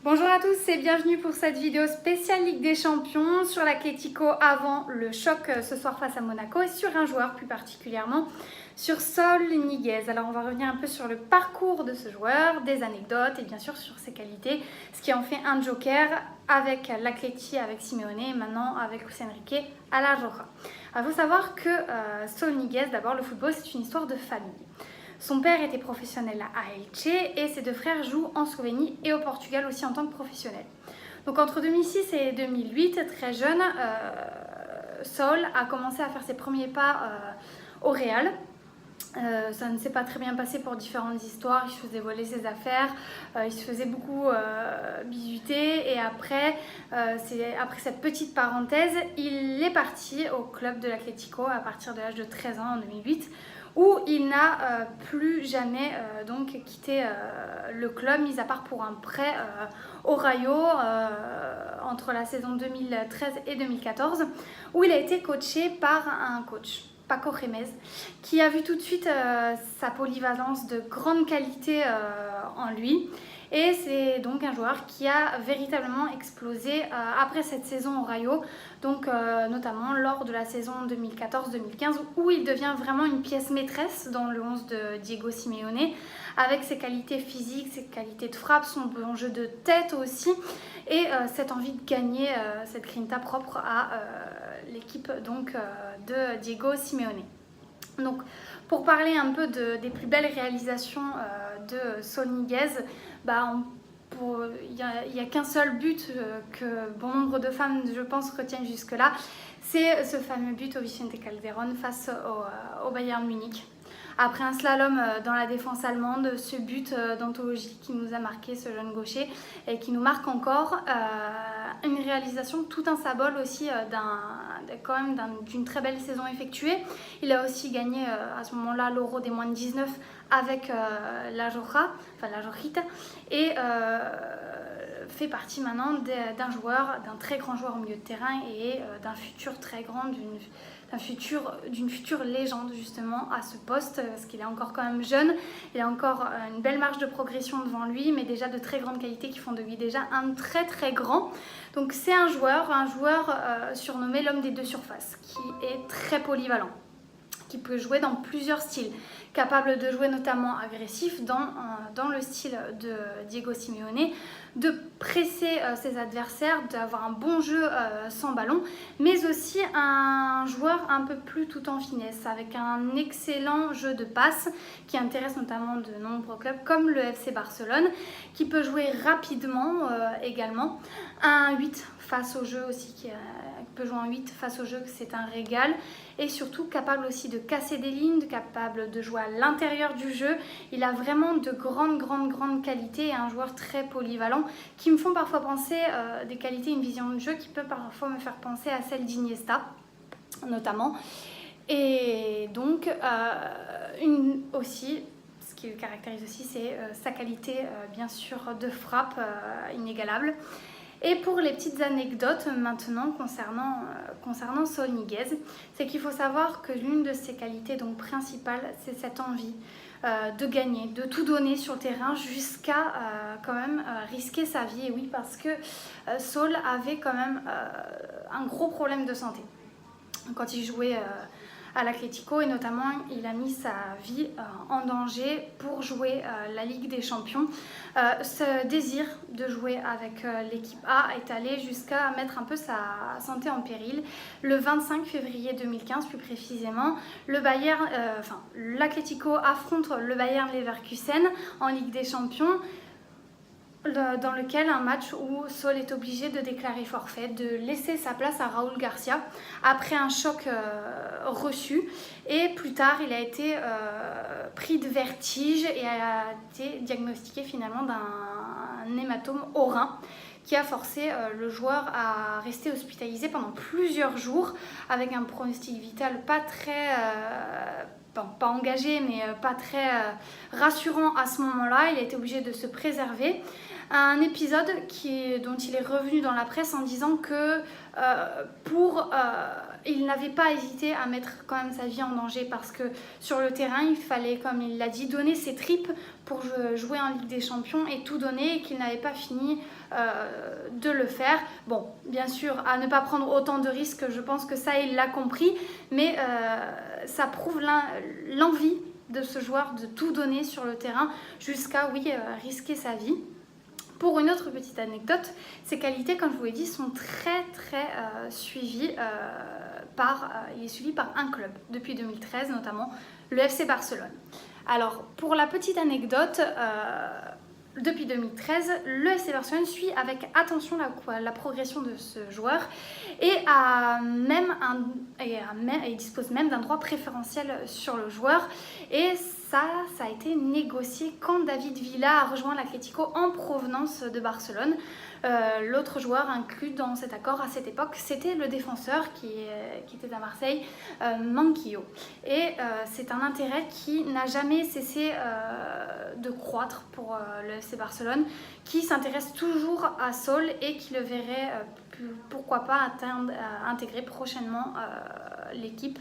Bonjour à tous et bienvenue pour cette vidéo spéciale Ligue des Champions sur l'Atlético avant le choc ce soir face à Monaco et sur un joueur plus particulièrement, sur Saúl Ñíguez. Alors on va revenir un peu sur le parcours de ce joueur, des anecdotes et bien sûr sur ses qualités, ce qui en fait un joker avec l'Atleti, avec Simeone et maintenant avec Luis Enrique à la Roja. Il faut savoir que Saúl Ñíguez, d'abord le football c'est une histoire de famille. Son père était professionnel à Elche et ses deux frères jouent en Slovénie et au Portugal aussi en tant que professionnels. Donc entre 2006 et 2008, très jeune, Saúl a commencé à faire ses premiers pas au Real. Ça ne s'est pas très bien passé pour différentes histoires, il se faisait voler ses affaires, il se faisait beaucoup bisuter et après cette petite parenthèse, il est parti au club de l'Atlético à partir de l'âge de 13 ans en 2008 où il n'a plus jamais donc quitté le club, mis à part pour un prêt au Rayo entre la saison 2013 et 2014 où il a été coaché par un coach, Paco Gémez, qui a vu tout de suite sa polyvalence de grande qualité en lui. Et c'est donc un joueur qui a véritablement explosé après cette saison au Rayo, donc notamment lors de la saison 2014-2015 où il devient vraiment une pièce maîtresse dans le 11 de Diego Simeone avec ses qualités physiques, ses qualités de frappe, son bon jeu de tête aussi et cette envie de gagner, cette grinta propre à l'équipe donc de Diego Simeone. Donc pour parler un peu des plus belles réalisations de Saúl Ñíguez, il n'y a qu'un seul but que bon nombre de fans, je pense, retiennent jusque-là. C'est ce fameux but au Vicente Calderón face au Bayern Munich. Après un slalom dans la défense allemande, ce but d'anthologie qui nous a marqué, ce jeune gaucher, et qui nous marque encore, une réalisation, tout un symbole aussi d'une très belle saison effectuée. Il a aussi gagné à ce moment-là l'Euro des moins de 19 avec la Rojita, et fait partie maintenant d'un très grand joueur au milieu de terrain et d'un futur très grand, d'une future légende justement à ce poste, parce qu'il est encore quand même jeune, il a encore une belle marge de progression devant lui, mais déjà de très grandes qualités qui font de lui déjà un très très grand. Donc c'est un joueur surnommé l'homme des deux surfaces, qui est très polyvalent, qui peut jouer dans plusieurs styles, capable de jouer notamment agressif dans le style de Diego Simeone, de presser ses adversaires, d'avoir un bon jeu sans ballon, mais aussi un joueur un peu plus tout en finesse, avec un excellent jeu de passe qui intéresse notamment de nombreux clubs comme le FC Barcelone, qui peut jouer rapidement également, un 8 face au jeu aussi, qui peut jouer en 8 face au jeu, c'est un régal, et surtout capable aussi de casser des lignes, capable de jouer à l'intérieur du jeu. Il a vraiment de grandes qualités et un joueur très polyvalent qui me font parfois penser des qualités, une vision de jeu qui peut parfois me faire penser à celle d'Iniesta notamment. Et donc aussi, ce qui le caractérise aussi, c'est sa qualité bien sûr de frappe inégalable. Et pour les petites anecdotes maintenant concernant Saúl Ñíguez, c'est qu'il faut savoir que l'une de ses qualités donc principales, c'est cette envie de gagner, de tout donner sur le terrain jusqu'à quand même risquer sa vie. Et oui, parce que Saúl avait quand même un gros problème de santé quand il jouait à l'Atlético, et notamment il a mis sa vie en danger pour jouer la Ligue des Champions. Ce désir de jouer avec l'équipe A est allé jusqu'à mettre un peu sa santé en péril. Le 25 février 2015 plus précisément, l'Atlético affronte le Bayern Leverkusen en Ligue des Champions, dans lequel un match où Saúl est obligé de déclarer forfait, de laisser sa place à Raúl Garcia après un choc reçu, et plus tard il a été pris de vertige et a été diagnostiqué finalement d'un hématome au rein qui a forcé le joueur à rester hospitalisé pendant plusieurs jours avec un pronostic vital pas engagé, mais pas très rassurant à ce moment-là. Il a été obligé de se préserver. Un épisode dont il est revenu dans la presse en disant que il n'avait pas hésité à mettre quand même sa vie en danger, parce que sur le terrain, il fallait, comme il l'a dit, donner ses tripes pour jouer en Ligue des Champions et tout donner et qu'il n'avait pas fini de le faire. Bon, bien sûr, à ne pas prendre autant de risques, je pense que ça, il l'a compris, mais ça prouve l'envie de ce joueur de tout donner sur le terrain jusqu'à, oui, risquer sa vie. Pour une autre petite anecdote, ses qualités, comme je vous l'ai dit, sont très suivies il est suivi par un club depuis 2013, notamment le FC Barcelone. Alors, pour la petite anecdote, depuis 2013, le FC Barcelone suit avec attention la progression de ce joueur et il dispose même d'un droit préférentiel sur le joueur. Et ça a été négocié quand David Villa a rejoint l'Atlético en provenance de Barcelone. L'autre joueur inclus dans cet accord à cette époque, c'était le défenseur qui était à Marseille, Manquillo. Et c'est un intérêt qui n'a jamais cessé de croître pour le FC Barcelone, qui s'intéresse toujours à Saul et qui le verrait pourquoi pas intégrer prochainement l'équipe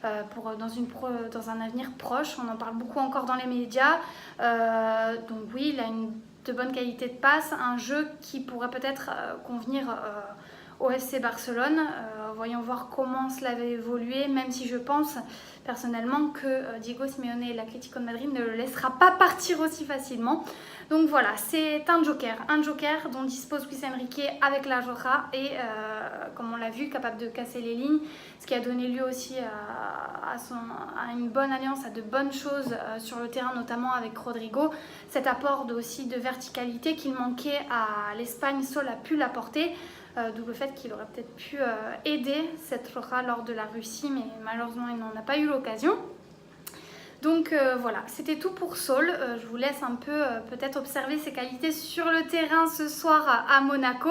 dans un avenir proche. On en parle beaucoup encore dans les médias. Donc oui, il a de bonne qualité de passe, un jeu qui pourrait peut-être convenir au FC Barcelone. Voyons voir comment cela va évoluer, même si je pense personnellement que Diego Simeone et l'Atlético de Madrid ne le laissera pas partir aussi facilement. Donc voilà, c'est un joker dont dispose Luis Enrique avec la Jora et comme on l'a vu, capable de casser les lignes, ce qui a donné lieu aussi à une bonne alliance, à de bonnes choses sur le terrain, notamment avec Rodrigo. Cet apport aussi de verticalité qu'il manquait à l'Espagne, Saul a pu l'apporter. D'où le fait qu'il aurait peut-être pu aider cette Roja lors de la Russie, mais malheureusement il n'en a pas eu l'occasion. Donc voilà, c'était tout pour Saul. Je vous laisse un peu peut-être observer ses qualités sur le terrain ce soir à Monaco.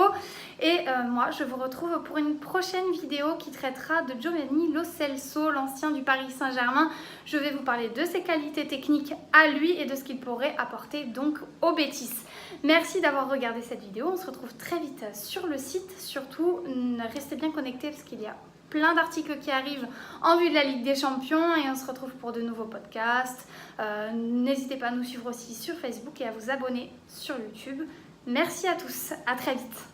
Et moi, je vous retrouve pour une prochaine vidéo qui traitera de Giovanni Lo Celso, l'ancien du Paris Saint-Germain. Je vais vous parler de ses qualités techniques à lui et de ce qu'il pourrait apporter donc au Betis. Merci d'avoir regardé cette vidéo. On se retrouve très vite sur le site. Surtout, restez bien connectés parce qu'il y a plein d'articles qui arrivent en vue de la Ligue des Champions et on se retrouve pour de nouveaux podcasts. N'hésitez pas à nous suivre aussi sur Facebook et à vous abonner sur YouTube. Merci à tous, à très vite.